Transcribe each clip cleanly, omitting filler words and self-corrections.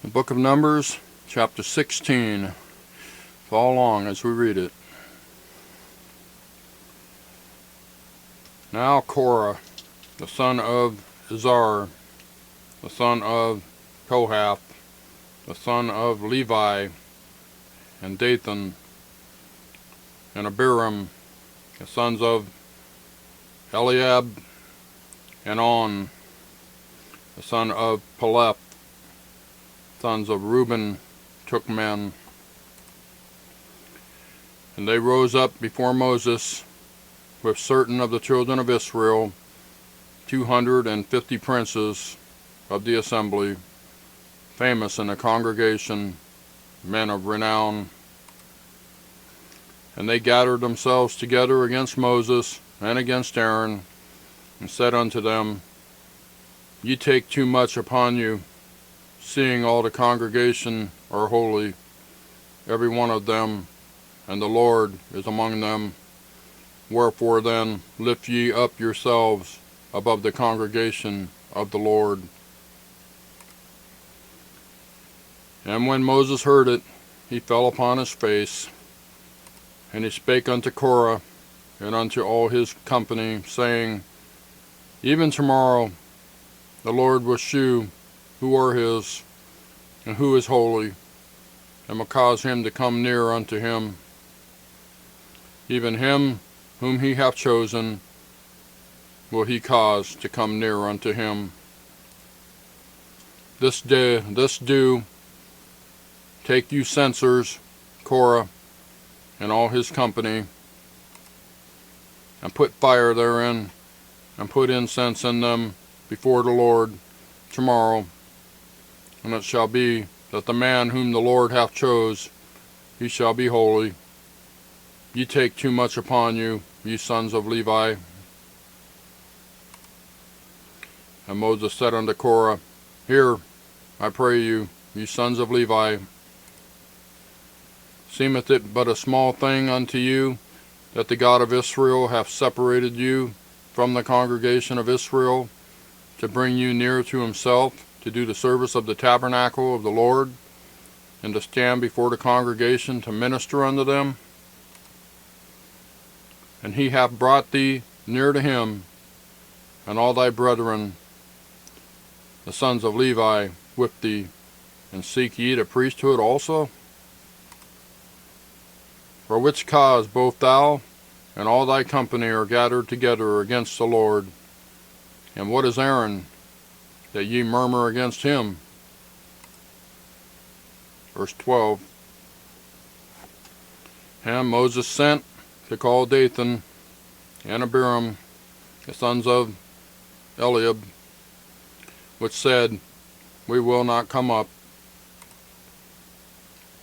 The book of Numbers, chapter 16. Follow along as we read it. Now Korah, the son of Izhar, the son of Kohath, the son of Levi, and Dathan, and Abiram, the sons of Eliab, and On, the son of Peleth, sons of Reuben, took men. And they rose up before Moses with certain of the children of Israel, 250 princes of the assembly, famous in the congregation, men of renown. And they gathered themselves together against Moses and against Aaron, and said unto them, Ye take too much upon you, seeing all the congregation are holy, every one of them, and the Lord is among them. Wherefore then lift ye up yourselves above the congregation of the Lord. And when Moses heard it, he fell upon his face, and he spake unto Korah and unto all his company, saying, Even tomorrow the Lord will shew who are his, and who is holy, and will cause him to come near unto him. Even him whom he hath chosen will he cause to come near unto him. This do, take you censers, Korah, and all his company, and put fire therein, and put incense in them before the Lord tomorrow. And it shall be that the man whom the Lord hath chose, he shall be holy. Ye take too much upon you, ye sons of Levi. And Moses said unto Korah, Hear, I pray you, ye sons of Levi. Seemeth it but a small thing unto you, that the God of Israel hath separated you from the congregation of Israel, to bring you near to himself, to do the service of the tabernacle of the Lord, and to stand before the congregation to minister unto them? And he hath brought thee near to him, and all thy brethren, the sons of Levi, with thee, and seek ye the priesthood also? For which cause both thou and all thy company are gathered together against the Lord. And what is Aaron, that ye murmur against him? Verse 12. And Moses sent to call Dathan and Abiram, the sons of Eliab, which said, We will not come up.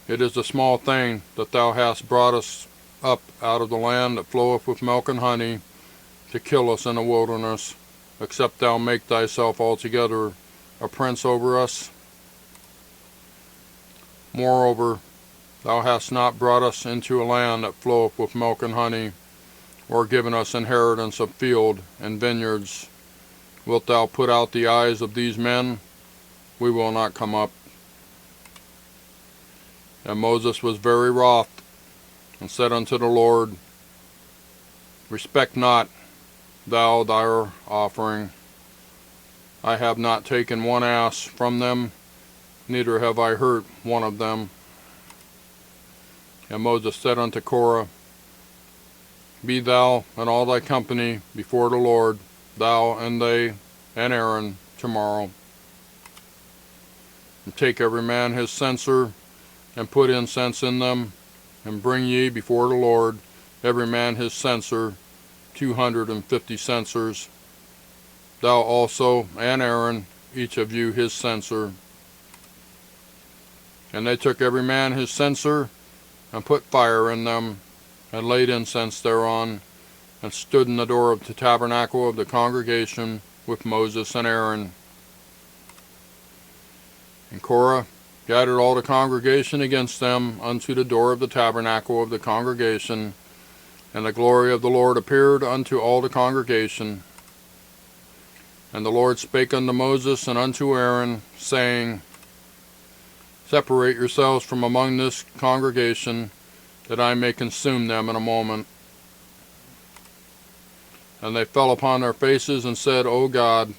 It is a small thing that thou hast brought us up out of the land that floweth with milk and honey, to kill us in the wilderness, except thou make thyself altogether a prince over us. Moreover, thou hast not brought us into a land that floweth with milk and honey, or given us inheritance of field and vineyards. Wilt thou put out the eyes of these men? We will not come up. And Moses was very wroth, and said unto the Lord, Respect not thou thy offering. I have not taken one ass from them, neither have I hurt one of them. And Moses said unto Korah, Be thou and all thy company before the Lord, thou and they and Aaron, tomorrow. And take every man his censer, and put incense in them, and bring ye before the Lord every man his censer, 250 censers. Thou also and Aaron, each of you his censer. And they took every man his censer, and put fire in them, and laid incense thereon, and stood in the door of the tabernacle of the congregation with Moses and Aaron. And Korah gathered all the congregation against them unto the door of the tabernacle of the congregation, and the glory of the Lord appeared unto all the congregation. And the Lord spake unto Moses and unto Aaron, saying, Separate yourselves from among this congregation, that I may consume them in a moment. And they fell upon their faces and said, O God,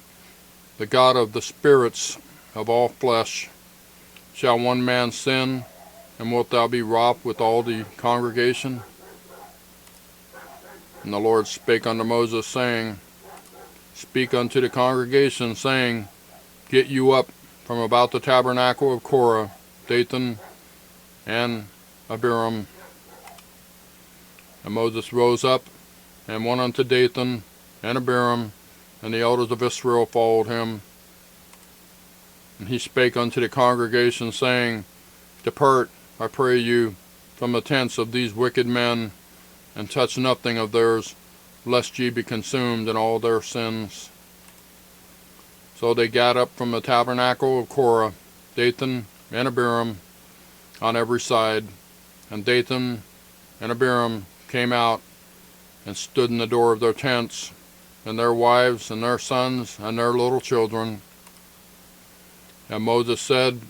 the God of the spirits of all flesh, shall one man sin, and wilt thou be wroth with all the congregation? And the Lord spake unto Moses, saying, Speak unto the congregation, saying, Get you up from about the tabernacle of Korah, Dathan, and Abiram. And Moses rose up, and went unto Dathan and Abiram, and the elders of Israel followed him. And he spake unto the congregation, saying, Depart, I pray you, from the tents of these wicked men, and touch nothing of theirs, lest ye be consumed in all their sins. So they gat up from the tabernacle of Korah, Dathan and Abiram, on every side. And Dathan and Abiram came out, and stood in the door of their tents, and their wives, and their sons, and their little children. And Moses said,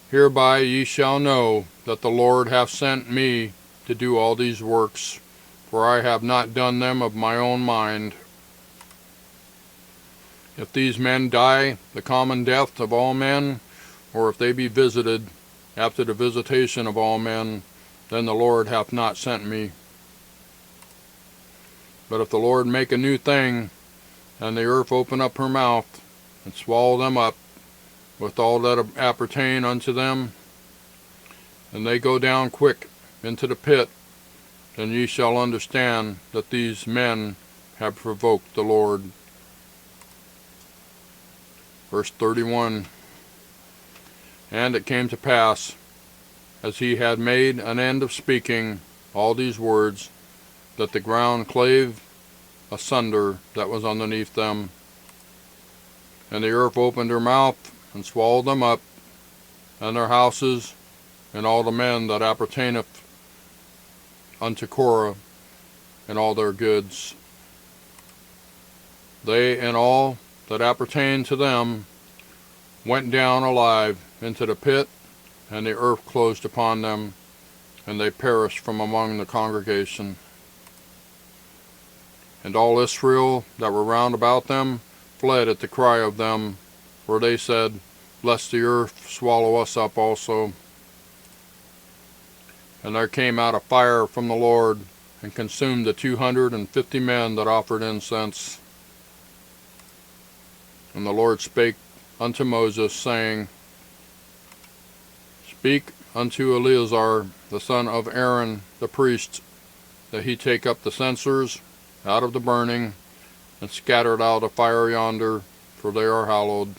Hereby ye shall know that the Lord hath sent me to do all these works, for I have not done them of my own mind. If these men die the common death of all men, or if they be visited after the visitation of all men, then the Lord hath not sent me. But if the Lord make a new thing, and the earth open up her mouth, and swallow them up, with all that appertain unto them, and they go down quick into the pit, then ye shall understand that these men have provoked the Lord. Verse 31. And it came to pass, as he had made an end of speaking all these words, that the ground clave asunder that was underneath them, and the earth opened her mouth, and swallowed them up, and their houses, and all the men that appertaineth unto Korah, and all their goods. They and all that appertained to them went down alive into the pit, and the earth closed upon them, and they perished from among the congregation. And all Israel that were round about them fled at the cry of them, for they said, Lest the earth swallow us up also. And there came out a fire from the Lord, and consumed the 250 men that offered incense. And the Lord spake unto Moses, saying, Speak unto Eleazar the son of Aaron the priest, that he take up the censers out of the burning, and scatter it out of fire yonder, for they are hallowed.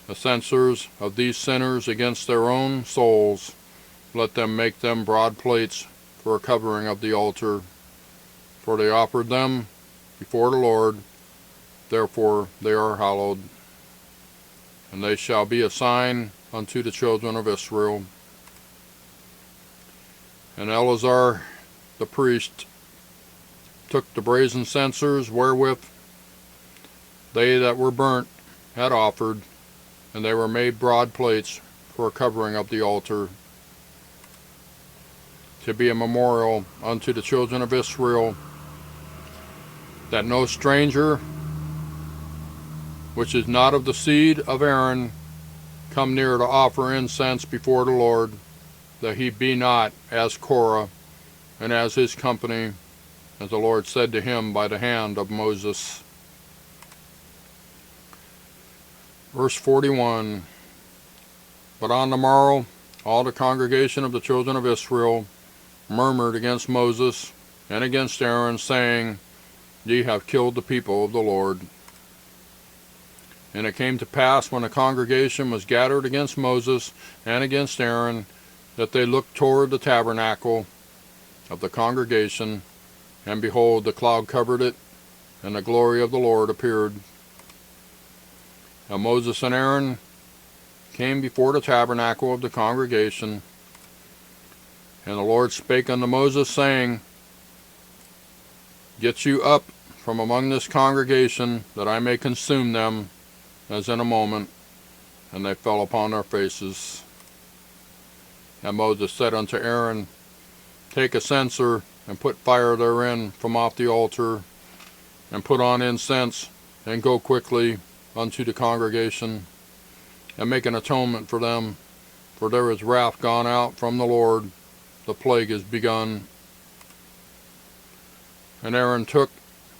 The censers of these sinners against their own souls, let them make them broad plates for a covering of the altar, for they offered them before the Lord, therefore they are hallowed. And they shall be a sign unto the children of Israel. And Eleazar the priest took the brazen censers wherewith they that were burnt had offered, and they were made broad plates for a covering of the altar, to be a memorial unto the children of Israel, that no stranger which is not of the seed of Aaron come near to offer incense before the Lord, that he be not as Korah and as his company, as the Lord said to him by the hand of Moses. Verse 41. But on the morrow all the congregation of the children of Israel murmured against Moses and against Aaron, saying, Ye have killed the people of the Lord. And it came to pass, when the congregation was gathered against Moses and against Aaron, that they looked toward the tabernacle of the congregation, and behold, the cloud covered it, and the glory of the Lord appeared. And Moses and Aaron came before the tabernacle of the congregation, and the Lord spake unto Moses, saying, Get you up from among this congregation, that I may consume them, as in a moment. and they fell upon their faces. And Moses said unto Aaron, Take a censer, and put fire therein from off the altar, and put on incense, and go quickly unto the congregation, and make an atonement for them, for there is wrath gone out from the Lord, the plague is begun. And Aaron took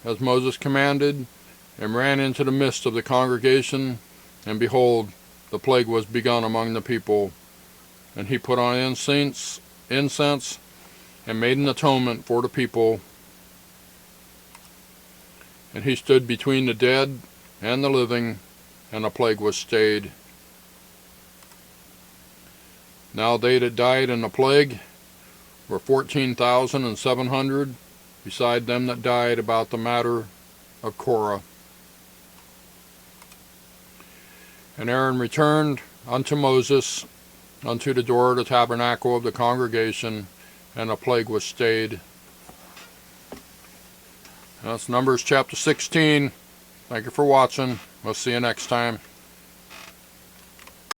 as Moses commanded, and ran into the midst of the congregation, and behold, the plague was begun among the people. And he put on incense, and made an atonement for the people. And he stood between the dead and the living, and the plague was stayed. Now they that died in the plague were 14,700, beside them that died about the matter of Korah. And Aaron returned unto Moses unto the door of the tabernacle of the congregation, and the plague was stayed. That's Numbers chapter 16. Thank you for watching. We'll see you next time.